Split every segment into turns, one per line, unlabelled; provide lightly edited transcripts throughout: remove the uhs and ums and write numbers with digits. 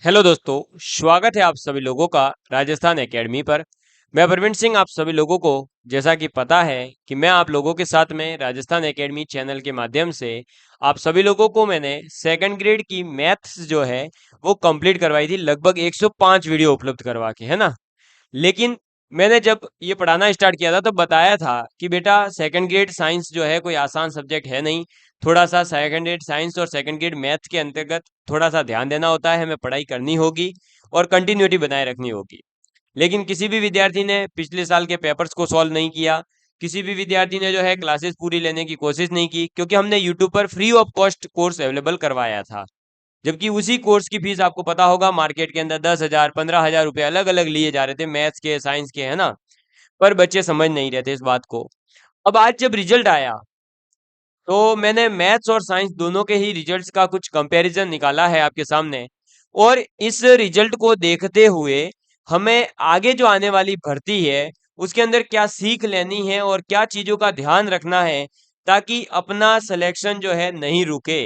Hello दोस्तों, स्वागत है आप सभी लोगों का राजस्थान एकेडमी पर। मैं प्रवीण सिंह आप सभी लोगों को जैसा कि पता है कि मैं आप लोगों के साथ में राजस्थान एकेडमी चैनल के माध्यम से आप सभी लोगों को मैंने सेकंड ग्रेड की मैथ्स जो है वो कंप्लीट करवाई थी, लगभग 105 वीडियो उपलब्ध करवा के, है ना। लेकिन मैंने जब ये पढ़ाना स्टार्ट किया था तो बताया था कि बेटा सेकंड ग्रेड साइंस जो है कोई आसान सब्जेक्ट है नहीं। थोड़ा सा सेकंड ग्रेड साइंस और सेकंड ग्रेड मैथ के अंतर्गत थोड़ा सा ध्यान देना होता है, हमें पढ़ाई करनी होगी और कंटिन्यूटी बनाए रखनी होगी। लेकिन किसी भी विद्यार्थी ने पिछले साल के पेपर्स को सॉल्व नहीं किया, किसी भी विद्यार्थी ने जो है क्लासेस पूरी लेने की कोशिश नहीं की, क्योंकि हमने यूट्यूब पर free of cost course available करवाया था। जबकि उसी कोर्स की फीस आपको पता होगा मार्केट के अंदर 10,000 15,000 रुपए अलग अलग लिए जा रहे थे, मैथ्स के साइंस के, है ना। पर बच्चे समझ नहीं रहे थे इस बात को। अब आज जब रिजल्ट आया तो मैंने मैथ्स और साइंस दोनों के ही रिजल्ट्स का कुछ कंपैरिजन निकाला है आपके सामने। और इस रिजल्ट को देखते हुए हमें आगे जो आने वाली भर्ती है उसके अंदर क्या सीख लेनी है और क्या चीजों का ध्यान रखना है, ताकि अपना सिलेक्शन जो है नहीं रुके।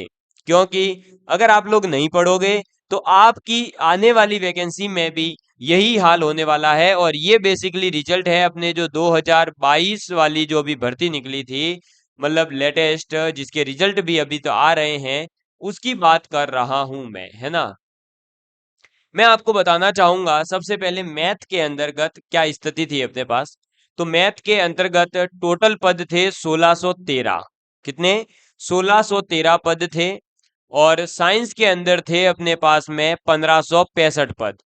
क्योंकि अगर आप लोग नहीं पढ़ोगे तो आपकी आने वाली वैकेंसी में भी यही हाल होने वाला है। और ये बेसिकली रिजल्ट है अपने जो 2022 वाली जो भी भर्ती निकली थी, मतलब लेटेस्ट, जिसके रिजल्ट भी अभी तो आ रहे हैं, उसकी बात कर रहा हूं मैं, है ना। मैं आपको बताना चाहूंगा सबसे पहले मैथ के अंतर्गत क्या स्थिति थी अपने पास। तो मैथ के अंतर्गत टोटल पद थे 1613। कितने? 1613 पद थे। और साइंस के अंदर थे अपने पास में 1565 पद।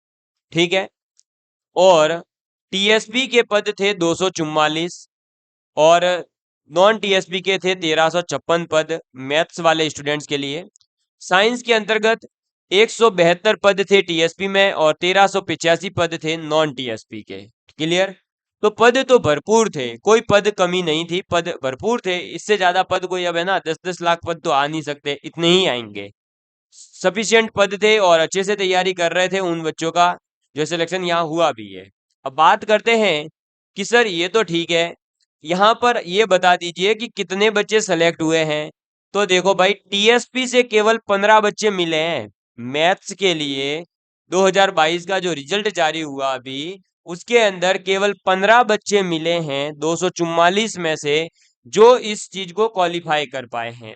ठीक है। और टीएसपी के पद थे 244। और नॉन टीएसपी के थे 1356 पद मैथ्स वाले स्टूडेंट्स के लिए। साइंस के अंतर्गत 172 पद थे टीएसपी में और 1385 पद थे नॉन टीएसपी के। क्लियर? तो पद तो भरपूर थे, कोई पद कमी नहीं थी, पद भरपूर थे। इससे ज्यादा पद कोई अब है ना 10-10 लाख पद तो आ नहीं सकते, इतने ही आएंगे। सफिशियंट पद थे और अच्छे से तैयारी कर रहे थे उन बच्चों का जो सिलेक्शन यहाँ हुआ भी है। अब बात करते हैं कि सर ये तो ठीक है, यहाँ पर ये बता दीजिए कि कितने बच्चे सेलेक्ट हुए हैं। तो देखो भाई, टीएसपी से केवल 15 बच्चे मिले हैं मैथ्स के लिए। 2022 का जो रिजल्ट जारी हुआ अभी, उसके अंदर केवल 15 बच्चे मिले हैं 244 में से, जो इस चीज को क्वालिफाई कर पाए हैं।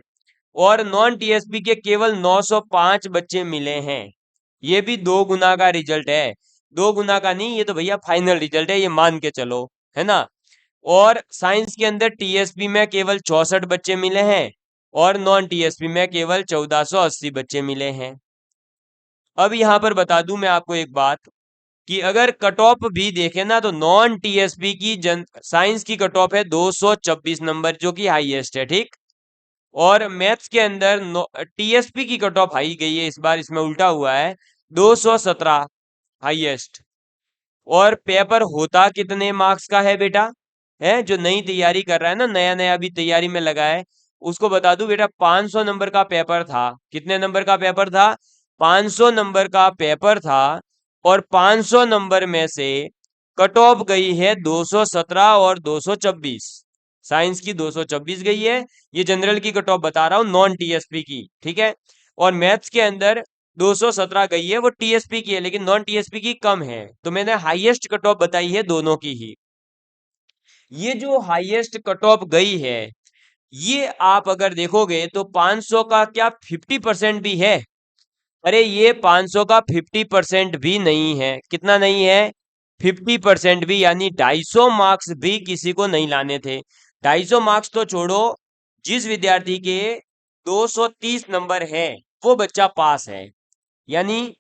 और नॉन टीएसपी के केवल 905 बच्चे मिले हैं। ये भी 2 गुना का रिजल्ट है। 2 गुना का नहीं, ये तो भैया फाइनल रिजल्ट है, ये मान के चलो, है ना। और साइंस के अंदर टीएसपी में केवल 64 बच्चे मिले हैं और नॉन टीएसपी में केवल 1480 बच्चे मिले हैं। अब यहां पर बता दूं मैं आपको एक बात, कि अगर कट ऑफ भी देखें ना तो नॉन टीएसपी की साइंस की कट ऑफ है 224 नंबर, जो कि हाईएस्ट है। ठीक। और मैथ्स के अंदर टीएसपी की कट ऑफ हाई गई है, इस बार इसमें उल्टा हुआ है, 217 हाईएस्ट। और पेपर होता कितने मार्क्स का है बेटा? है जो नई तैयारी कर रहा है ना, नया नया अभी तैयारी में लगा है, उसको बता दूं बेटा 500 नंबर का पेपर था। कितने नंबर का पेपर था? 500 नंबर का पेपर था। और 500 नंबर में से कट ऑफ गई है 217 और 224। साइंस की 224 गई है, ये जनरल की कट ऑफ बता रहा हूं, नॉन टीएसपी की। ठीक है। और मैथ्स के अंदर 217 गई है, वो टीएसपी की है, लेकिन नॉन टीएसपी की कम है। तो मैंने हाईएस्ट कट ऑफ बताई है दोनों की ही। ये जो हाईएस्ट कट ऑफ गई है, ये आप अगर देखोगे तो 500 का क्या 50% भी है? अरे ये 500 का 50% भी नहीं है। कितना नहीं है? 50% भी, यानी 250 मार्क्स भी किसी को नहीं लाने थे। 250 मार्क्स तो छोड़ो, जिस विद्यार्थी के 230 नंबर है वो बच्चा पास है। यानी,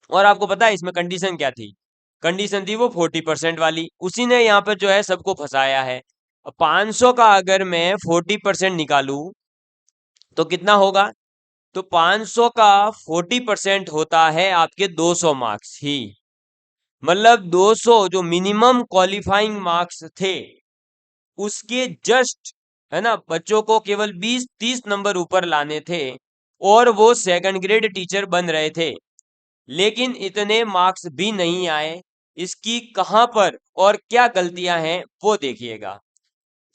और आपको पता है इसमें कंडीशन क्या थी? कंडीशन थी वो 40% वाली, उसी ने यहाँ पर जो है सबको फंसाया है। 500 का अगर मैं 40% निकालू तो कितना होगा? तो 500 का 40% होता है आपके 200 मार्क्स ही। मतलब 200 जो मिनिमम क्वालिफाइंग मार्क्स थे उसके जस्ट, है ना, बच्चों को केवल 20-30 नंबर ऊपर लाने थे और वो सेकंड ग्रेड टीचर बन रहे थे। लेकिन इतने मार्क्स भी नहीं आए। इसकी कहां पर और क्या गलतियां हैं वो देखिएगा।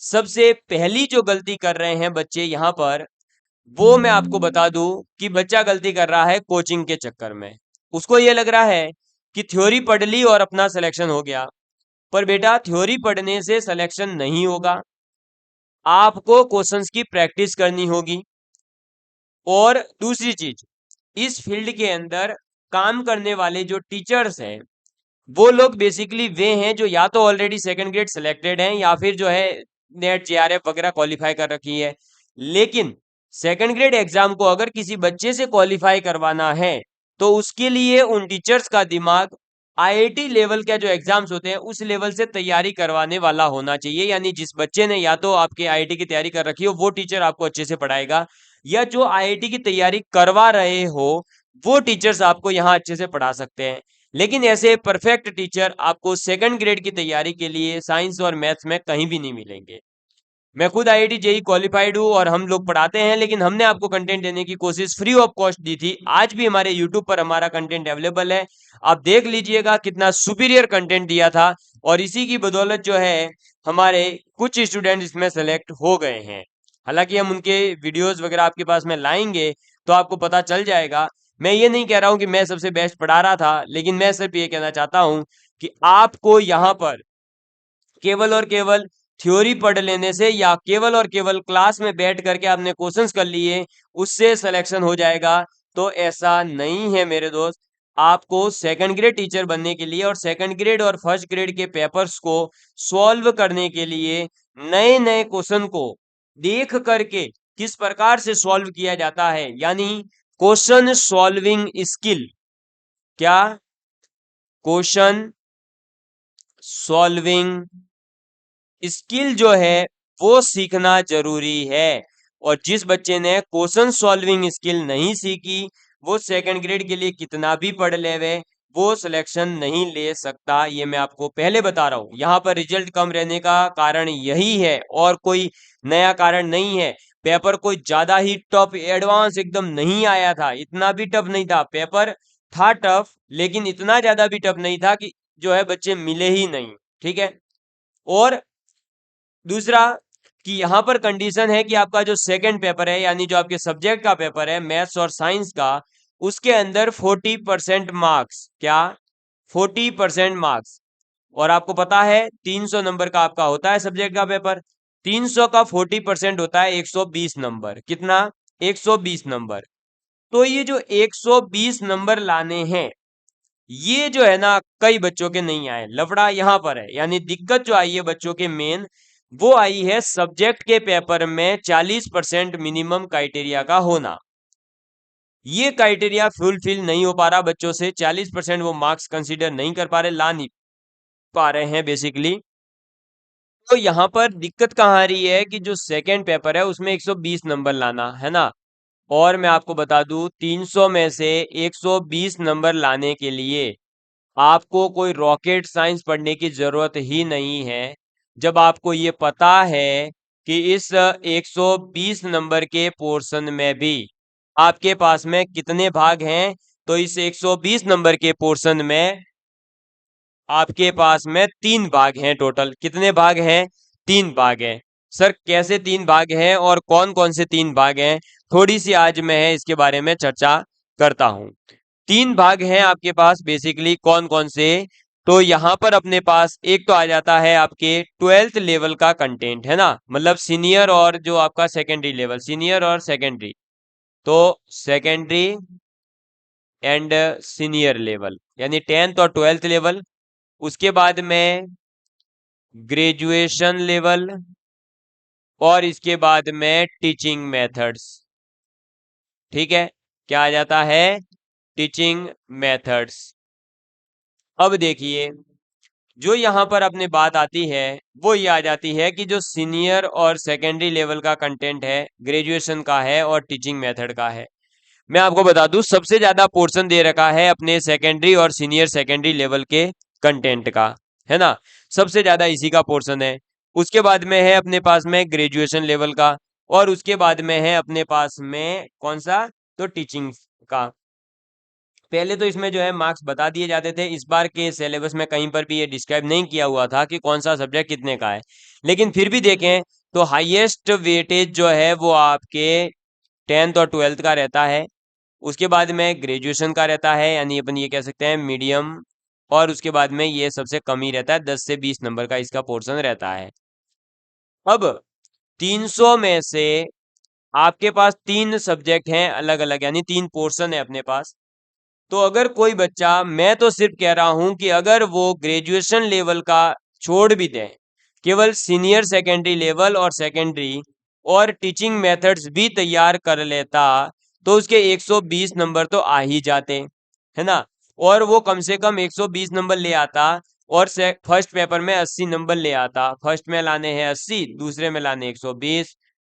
सबसे पहली जो गलती कर रहे हैं बच्चे यहां पर, वो मैं आपको बता दूं कि बच्चा गलती कर रहा है कोचिंग के चक्कर में। उसको ये लग रहा है कि थ्योरी पढ़ ली और अपना सिलेक्शन हो गया, पर बेटा थ्योरी पढ़ने से सिलेक्शन नहीं होगा, आपको क्वेश्चंस की प्रैक्टिस करनी होगी। और दूसरी चीज, इस फील्ड के अंदर काम करने वाले जो टीचर्स हैं वो लोग बेसिकली वे हैं जो या तो ऑलरेडी सेकंड ग्रेड सिलेक्टेड हैं या फिर जो है नेट जेआरएफ वगैरह क्वालिफाई कर रखी है। लेकिन सेकंड ग्रेड एग्जाम को अगर किसी बच्चे से क्वालिफाई करवाना है तो उसके लिए उन टीचर्स का दिमाग आईआईटी लेवल का जो एग्जाम्स होते हैं उस लेवल से तैयारी करवाने वाला होना चाहिए। यानी जिस बच्चे ने या तो आपके आईआईटी की तैयारी कर रखी हो वो टीचर आपको अच्छे से पढ़ाएगा, या जो आईआईटी की तैयारी करवा रहे हो वो टीचर्स आपको यहाँ अच्छे से पढ़ा सकते हैं। लेकिन ऐसे परफेक्ट टीचर आपको सेकंड ग्रेड की तैयारी के लिए साइंस और मैथ्स में कहीं भी नहीं मिलेंगे। मैं खुद आईआईटी जेईई क्वालिफाइड हूँ और हम लोग पढ़ाते हैं, लेकिन हमने आपको कंटेंट देने की कोशिश फ्री ऑफ कॉस्ट दी थी। आज भी हमारे यूट्यूब पर हमारा कंटेंट अवेलेबल है, आप देख लीजिएगा कितना सुपीरियर कंटेंट दिया था। और इसी की बदौलत जो है हमारे कुछ स्टूडेंट इसमें सेलेक्ट हो गए हैं। हालांकि हम उनके वीडियोस वगैरह आपके पास में लाएंगे तो आपको पता चल जाएगा। मैं ये नहीं कह रहा हूं कि मैं सबसे बेस्ट पढ़ा रहा था, लेकिन मैं सिर्फ ये कहना चाहता हूं कि आपको यहाँ पर केवल और केवल थ्योरी पढ़ लेने से या केवल और केवल क्लास में बैठ करके आपने क्वेश्चंस कर लिए उससे सिलेक्शन हो जाएगा, तो ऐसा नहीं है मेरे दोस्त। आपको सेकंड ग्रेड टीचर बनने के लिए और सेकंड ग्रेड और फर्स्ट ग्रेड के पेपर्स को सॉल्व करने के लिए नए नए क्वेश्चन को देख करके किस प्रकार से सॉल्व किया जाता है, यानी क्वेश्चन सॉल्विंग स्किल, क्या क्वेश्चन सॉल्विंग स्किल जो है वो सीखना जरूरी है। और जिस बच्चे ने क्वेश्चन सॉल्विंग स्किल नहीं सीखी वो सेकंड ग्रेड के लिए कितना भी पढ़ लेवे वो सिलेक्शन नहीं ले सकता। ये मैं आपको पहले बता रहा हूं। यहाँ पर रिजल्ट कम रहने का कारण यही है और कोई नया कारण नहीं है। पेपर कोई ज्यादा ही टफ एडवांस एकदम नहीं आया था, इतना भी टफ नहीं था। पेपर था टफ, लेकिन इतना ज्यादा भी टफ नहीं था कि जो है बच्चे मिले ही नहीं। ठीक है। और दूसरा कि यहाँ पर कंडीशन है कि आपका जो सेकंड पेपर है यानी जो आपके सब्जेक्ट का पेपर है मैथ्स और साइंस का, उसके अंदर 40% मार्क्स, क्या 40% मार्क्स। और आपको पता है 300 नंबर का आपका होता है सब्जेक्ट का पेपर, 300 का 40% होता है 120 नंबर। कितना? 120 नंबर। तो ये जो 120 नंबर लाने हैं ये जो है ना कई बच्चों के नहीं आए। लफड़ा यहाँ पर है, यानी दिक्कत जो आई है बच्चों के मेन वो आई है सब्जेक्ट के पेपर में 40% मिनिमम क्राइटेरिया का होना। ये क्राइटेरिया फुलफिल नहीं हो पा रहा बच्चों से, 40% वो मार्क्स कंसीडर नहीं कर पा रहे, ला नहीं पा रहे हैं बेसिकली। तो यहाँ पर दिक्कत कहाँ आ रही है कि जो सेकेंड पेपर है उसमें 120 नंबर लाना है ना। और मैं आपको बता दूं 300 में से 120 नंबर लाने के लिए आपको कोई रॉकेट साइंस पढ़ने की जरूरत ही नहीं है। जब आपको ये पता है कि इस 120 नंबर के पोर्शन में भी आपके पास में कितने भाग हैं, तो इस 120 नंबर के पोर्शन में आपके पास में 3 भाग हैं। टोटल कितने भाग हैं? 3 भाग हैं। सर कैसे 3 भाग हैं और कौन कौन से 3 भाग हैं, थोड़ी सी आज मैं इसके बारे में चर्चा करता हूं। 3 भाग हैं आपके पास बेसिकली, कौन कौन से? तो यहां पर अपने पास एक तो आ जाता है आपके 12th लेवल का कंटेंट, है ना, मतलब सीनियर और जो आपका सेकेंडरी लेवल, सीनियर और सेकेंडरी, तो सेकेंडरी एंड सीनियर लेवल यानी 10th और 12th लेवल। उसके बाद में ग्रेजुएशन लेवल और इसके बाद में टीचिंग मेथड्स। ठीक है, क्या आ जाता है? Teaching methods. अब देखिए जो यहाँ पर अपने बात आती है वो ये आ जाती है कि जो सीनियर और सेकेंडरी लेवल का कंटेंट है, ग्रेजुएशन का है और टीचिंग मेथड का है। मैं आपको बता दूं सबसे ज्यादा पोर्शन दे रखा है अपने सेकेंडरी और सीनियर सेकेंडरी लेवल के कंटेंट का, है ना, सबसे ज्यादा इसी का पोर्शन है। उसके बाद में है अपने पास में ग्रेजुएशन लेवल का, और उसके बाद में है अपने पास में कौन सा? तो टीचिंग का। पहले तो इसमें जो है मार्क्स बता दिए जाते थे, इस बार के सिलेबस में कहीं पर भी ये डिस्क्राइब नहीं किया हुआ था कि कौन सा सब्जेक्ट कितने का है। लेकिन फिर भी देखें तो हाईएस्ट वेटेज जो है वो आपके 10th और 12th का रहता है। उसके बाद में ग्रेजुएशन का रहता है, यानी अपन ये कह सकते हैं मीडियम, और उसके बाद में ये सबसे कम ही रहता है, 10 से 20 नंबर का इसका पोर्शन रहता है। अब 300 में से आपके पास 3 सब्जेक्ट हैं अलग अलग, यानी 3 पोर्शन है अपने पास। तो अगर कोई बच्चा, मैं तो सिर्फ कह रहा हूं कि अगर वो ग्रेजुएशन लेवल का छोड़ भी दे, केवल सीनियर सेकेंडरी लेवल और सेकेंडरी और टीचिंग मेथड्स भी तैयार कर लेता, तो उसके 120 नंबर तो आ ही जाते, है ना। और वो कम से कम 120 नंबर ले आता, और फर्स्ट पेपर में 80 नंबर ले आता। फर्स्ट में लाने हैं 80, दूसरे में लाने 120,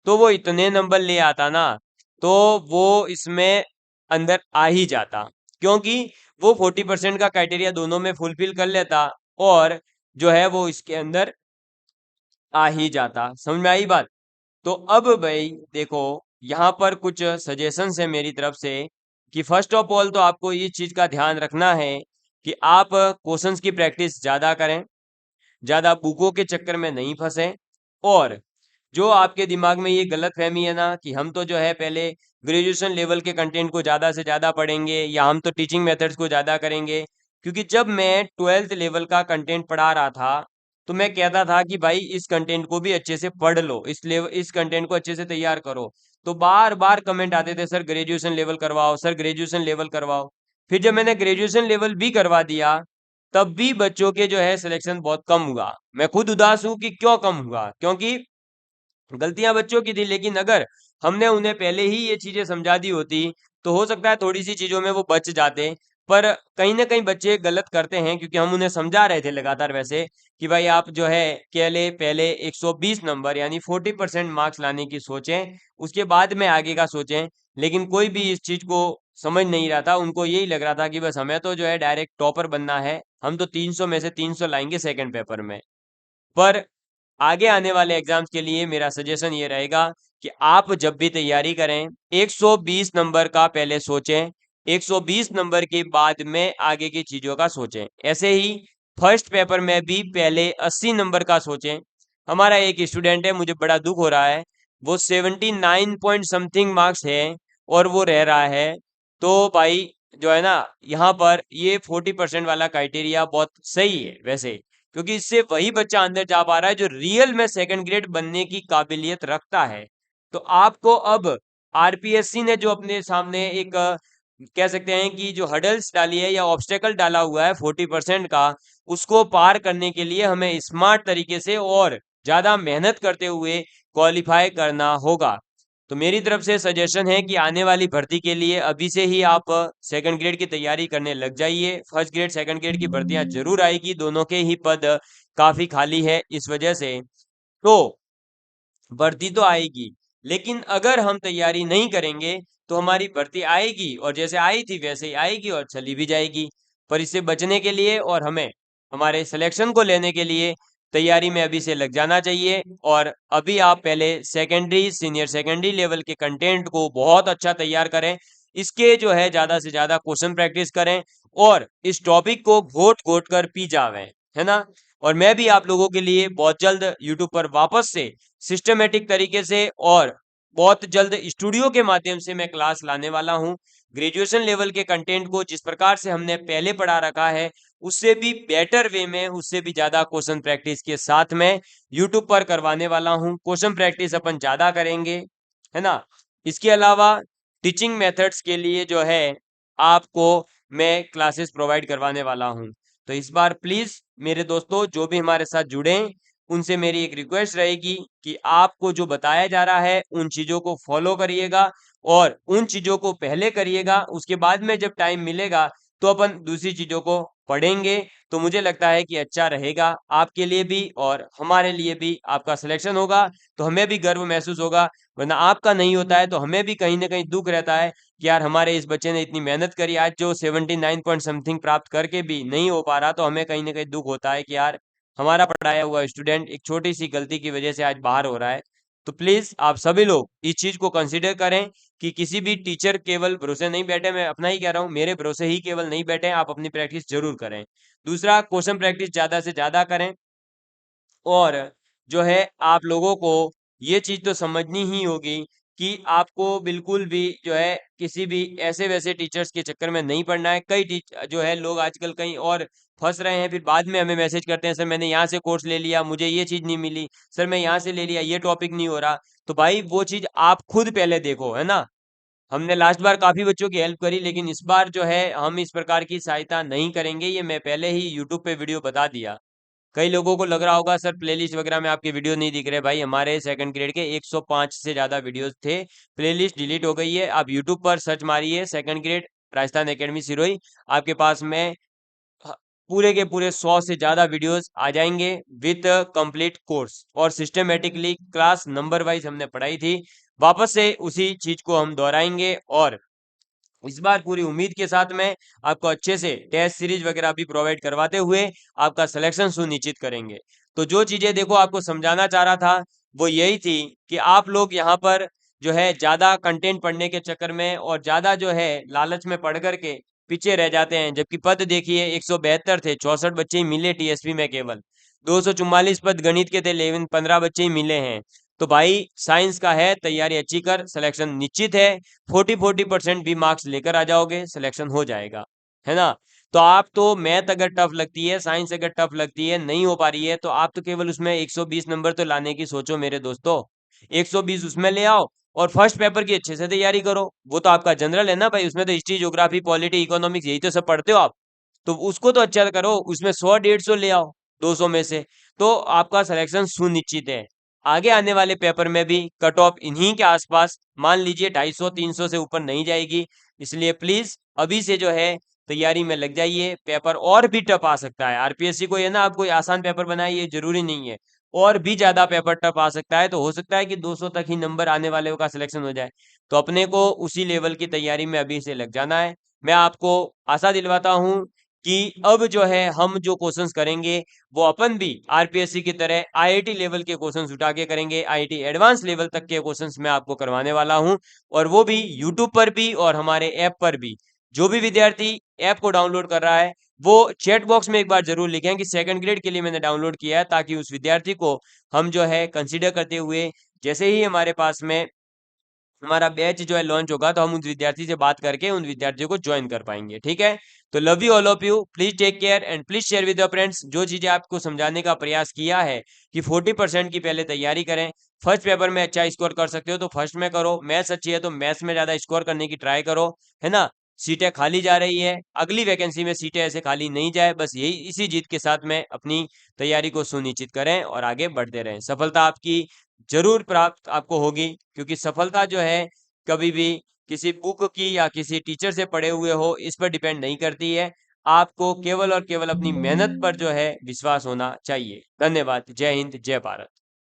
तो वो इतने नंबर ले आता ना, तो वो इसमें अंदर आ ही जाता, क्योंकि वो 40% का क्राइटेरिया दोनों में फुलफिल कर लेता, और जो है वो इसके अंदर आ ही जाता। समझ में आई बात? तो अब भाई देखो, यहाँ पर कुछ सजेशंस है मेरी तरफ से, कि फर्स्ट ऑफ ऑल तो आपको ये चीज का ध्यान रखना है कि आप क्वेश्चंस की प्रैक्टिस ज्यादा करें, ज्यादा बुकों के चक्कर में नहीं फंसे। और जो आपके दिमाग में ये गलत फहमी है ना कि हम तो जो है पहले ग्रेजुएशन लेवल के कंटेंट को ज्यादा से ज्यादा पढ़ेंगे, या हम तो टीचिंग मेथड्स को ज्यादा करेंगे, क्योंकि जब मैं 12th लेवल का कंटेंट पढ़ा रहा था, तो मैं कहता था कि भाई इस कंटेंट को भी अच्छे से पढ़ लो, इस कंटेंट को अच्छे से तैयार करो। तो बार बार कमेंट आते थे, सर ग्रेजुएशन लेवल करवाओ, सर ग्रेजुएशन लेवल करवाओ। फिर जब मैंने ग्रेजुएशन लेवल भी करवा दिया, तब भी बच्चों के जो है सिलेक्शन बहुत कम हुआ। मैं खुद उदास हूं कि क्यों कम हुआ, क्योंकि गलतियां बच्चों की थी, लेकिन अगर हमने उन्हें पहले ही ये चीजें समझा दी होती, तो हो सकता है थोड़ी सी चीजों में वो बच जाते। पर कहीं ना कहीं बच्चे गलत करते हैं, क्योंकि हम उन्हें समझा रहे थे लगातार वैसे, कि भाई आप जो है केले पहले 120 नंबर यानी 40% मार्क्स लाने की सोचें, उसके बाद में आगे का सोचें। लेकिन कोई भी इस चीज को समझ नहीं रहा था, उनको यही लग रहा था कि बस हमें तो जो है डायरेक्ट टॉपर बनना है, हम तो 300 में से 300 लाएंगे सेकंड पेपर में। पर आगे आने वाले एग्जाम्स के लिए मेरा सजेशन ये रहेगा कि आप जब भी तैयारी करें, 120 नंबर का पहले सोचें, 120 नंबर के बाद में आगे की चीजों का सोचें। ऐसे ही फर्स्ट पेपर में भी पहले 80 नंबर का सोचें। हमारा एक स्टूडेंट है, मुझे बड़ा दुख हो रहा है, वो 79 पॉइंट समथिंग मार्क्स है, और वो रह रहा है। तो भाई जो है ना, यहाँ पर ये 40% वाला क्राइटेरिया बहुत सही है वैसे, क्योंकि इससे वही बच्चा अंदर जा पा रहा है जो रियल में सेकंड ग्रेड बनने की काबिलियत रखता है। तो आपको अब आरपीएससी ने जो अपने सामने एक कह सकते हैं कि जो हडल्स डाली है या ऑब्स्टेकल डाला हुआ है 40% का, उसको पार करने के लिए हमें स्मार्ट तरीके से और ज्यादा मेहनत करते हुए क्वालिफाई करना होगा। तो मेरी तरफ से सजेशन है कि आने वाली भर्ती के लिए अभी से ही आप सेकंड ग्रेड की तैयारी करने लग जाइए। फर्स्ट ग्रेड सेकंड ग्रेड की भर्तियां जरूर आएगी, दोनों के ही पद काफी खाली है इस वजह से। तो भर्ती तो आएगी, लेकिन अगर हम तैयारी नहीं करेंगे तो हमारी भर्ती आएगी और जैसे आई थी वैसे ही आएगी और चली भी जाएगी। पर इससे बचने के लिए और हमें हमारे सिलेक्शन को लेने के लिए तैयारी में अभी से लग जाना चाहिए। और अभी आप पहले सेकेंडरी सीनियर सेकेंडरी लेवल के कंटेंट को बहुत अच्छा तैयार करें, इसके जो है ज्यादा से ज्यादा क्वेश्चन प्रैक्टिस करें, और इस टॉपिक को घोट घोट कर पी जावें, है ना। और मैं भी आप लोगों के लिए बहुत जल्द यूट्यूब पर वापस से सिस्टमेटिक तरीके से और बहुत जल्द स्टूडियो के माध्यम से मैं क्लास लाने वाला हूं। ग्रेजुएशन लेवल के कंटेंट को जिस प्रकार से हमने पहले पढ़ा रखा है, उससे भी बेटर वे में, उससे भी ज्यादा क्वेश्चन प्रैक्टिस के साथ में यूट्यूब पर करवाने वाला हूं। क्वेश्चन प्रैक्टिस अपन ज्यादा करेंगे, है ना। इसके अलावा टीचिंग मेथड्स के लिए जो है आपको मैं क्लासेस प्रोवाइड करवाने वाला हूं। तो इस बार प्लीज मेरे दोस्तों जो भी हमारे साथ जुड़े, उनसे मेरी एक रिक्वेस्ट रहेगी कि आपको जो बताया जा रहा है उन चीजों को फॉलो करिएगा, और उन चीजों को पहले करिएगा, उसके बाद में जब टाइम मिलेगा तो अपन दूसरी चीजों को पढ़ेंगे। तो मुझे लगता है कि अच्छा रहेगा आपके लिए भी और हमारे लिए भी। आपका सिलेक्शन होगा तो हमें भी गर्व महसूस होगा, वरना आपका नहीं होता है तो हमें भी कहीं ना कहीं दुख रहता है कि यार हमारे इस बच्चे ने इतनी मेहनत करी, आज जो 79 पॉइंट समथिंग प्राप्त करके भी नहीं हो पा रहा, तो हमें कहीं ना कहीं दुख होता है कि यार हमारा पढ़ाया हुआ स्टूडेंट एक छोटी सी गलती की वजह से आज बाहर हो रहा है। तो प्लीज आप सभी लोग इस चीज को कंसीडर करें कि किसी भी टीचर केवल भरोसे नहीं बैठे, मैं अपना ही कह रहा हूँ, मेरे भरोसे ही केवल नहीं बैठे, आप अपनी प्रैक्टिस जरूर करें। दूसरा, क्वेश्चन प्रैक्टिस ज्यादा से ज्यादा करें। और जो है आप लोगों को ये चीज तो समझनी ही होगी कि आपको बिल्कुल भी जो है किसी भी ऐसे वैसे टीचर्स के चक्कर में नहीं पड़ना है। कई जो है लोग आजकल कहीं और फंस रहे हैं, फिर बाद में हमें मैसेज करते हैं, सर मैंने यहाँ से कोर्स ले लिया, मुझे ये चीज नहीं मिली, सर मैं यहाँ से ले लिया, ये टॉपिक नहीं हो रहा। तो भाई वो चीज आप खुद पहले देखो, है ना। हमने लास्ट बार काफी बच्चों की हेल्प करी, लेकिन इस बार जो है हम इस प्रकार की सहायता नहीं करेंगे, ये मैं पहले ही यूट्यूब पे वीडियो बता दिया। कई लोगों को लग रहा होगा सर प्लेलिस्ट वगैरह में आपके वीडियो नहीं दिख रहे। भाई हमारे सेकंड ग्रेड के 105 से ज्यादा वीडियोस थे, प्लेलिस्ट डिलीट हो गई है। आप यूट्यूब पर सर्च मारिए second grade Rajasthan academy Sirohi, आपके पास में ह- पूरे के पूरे 100 से ज्यादा वीडियोस आ जाएंगे विद कंप्लीट कोर्स, और सिस्टमेटिकली क्लास नंबर वाइज हमने पढ़ाई थी। वापस से उसी चीज को हम दोहराएंगे, और इस बार पूरी उम्मीद के साथ में आपको अच्छे से टेस्ट सीरीज वगैरह भी प्रोवाइड करवाते हुए आपका सिलेक्शन सुनिश्चित करेंगे। तो जो चीजें देखो आपको समझाना चाह रहा था वो यही थी कि आप लोग यहाँ पर जो है ज्यादा कंटेंट पढ़ने के चक्कर में और ज्यादा जो है लालच में पढ़ करके पीछे रह जाते हैं। जबकि पद देखिए 172 थे, 64 बच्चे ही मिले टीएसपी में, केवल 244 पद गणित के थे, लेकिन 15 बच्चे ही मिले हैं। तो भाई साइंस का है, तैयारी अच्छी कर, सिलेक्शन निश्चित है। 40% भी मार्क्स लेकर आ जाओगे, सिलेक्शन हो जाएगा, है ना। तो आप तो मैथ अगर टफ लगती है, साइंस अगर टफ लगती है, नहीं हो पा रही है, तो आप तो केवल उसमें 120 नंबर तो लाने की सोचो मेरे दोस्तों। 120 उसमें ले आओ, और फर्स्ट पेपर की अच्छे से तैयारी करो। वो तो आपका जनरल है ना भाई, उसमें तो हिस्ट्री, ज्योग्राफी, पॉलिटी, इकोनॉमिक्स यही तो सब पढ़ते हो आप। तो उसको तो अच्छा करो, उसमें 100 150 ले आओ 200 में से, तो आपका सिलेक्शन सुनिश्चित है। आगे आने वाले पेपर में भी कट ऑफ इन्हीं के आसपास, मान लीजिए 250 300 से ऊपर नहीं जाएगी। इसलिए प्लीज अभी से जो है तैयारी में लग जाइए। पेपर और भी टफ आ सकता है, आरपीएससी को ये ना आप कोई आसान पेपर बनाए ये जरूरी नहीं है, और भी ज्यादा पेपर टफ आ सकता है। तो हो सकता है कि 200 तक ही नंबर आने वाले का सिलेक्शन हो जाए। तो अपने को उसी लेवल की तैयारी में अभी से लग जाना है। मैं आपको आशा दिलवाता हूं कि अब जो है हम जो क्वेश्चंस करेंगे वो अपन भी आरपीएससी की तरह आईआईटी लेवल के क्वेश्चंस उठा के करेंगे। आईआईटी एडवांस लेवल तक के क्वेश्चंस मैं आपको करवाने वाला हूं, और वो भी यूट्यूब पर भी और हमारे ऐप पर भी। जो भी विद्यार्थी ऐप को डाउनलोड कर रहा है वो चैट बॉक्स में एक बार जरूर लिखें कि सेकंड ग्रेड के लिए मैंने डाउनलोड किया है, ताकि उस विद्यार्थी को हम जो है कंसीडर करते हुए, जैसे ही हमारे पास में हमारा बैच जो है लॉन्च होगा, तो हम उन विद्यार्थी से बात करके उन विद्यार्थियों को ज्वाइन कर पाएंगे। ठीक है, तो love you all of you, please take care and please share with your friends. जो चीजें आपको समझाने का प्रयास किया है कि 40% की पहले तैयारी करें, फर्स्ट पेपर में अच्छा स्कोर कर सकते हो तो फर्स्ट में करो, मैथ्स अच्छी है तो मैथ्स में ज्यादा स्कोर करने की ट्राई करो, है ना। सीटें खाली जा रही है, अगली वैकेंसी में सीटें ऐसे खाली नहीं जाए, बस यही इसी जीत के साथ में अपनी तैयारी को सुनिश्चित करें और आगे बढ़ते रहें। सफलता आपकी जरूर प्राप्त आपको होगी, क्योंकि सफलता जो है कभी भी किसी बुक की या किसी टीचर से पढ़े हुए हो इस पर डिपेंड नहीं करती है। आपको केवल और केवल अपनी मेहनत पर जो है विश्वास होना चाहिए। धन्यवाद। जय हिंद, जय भारत।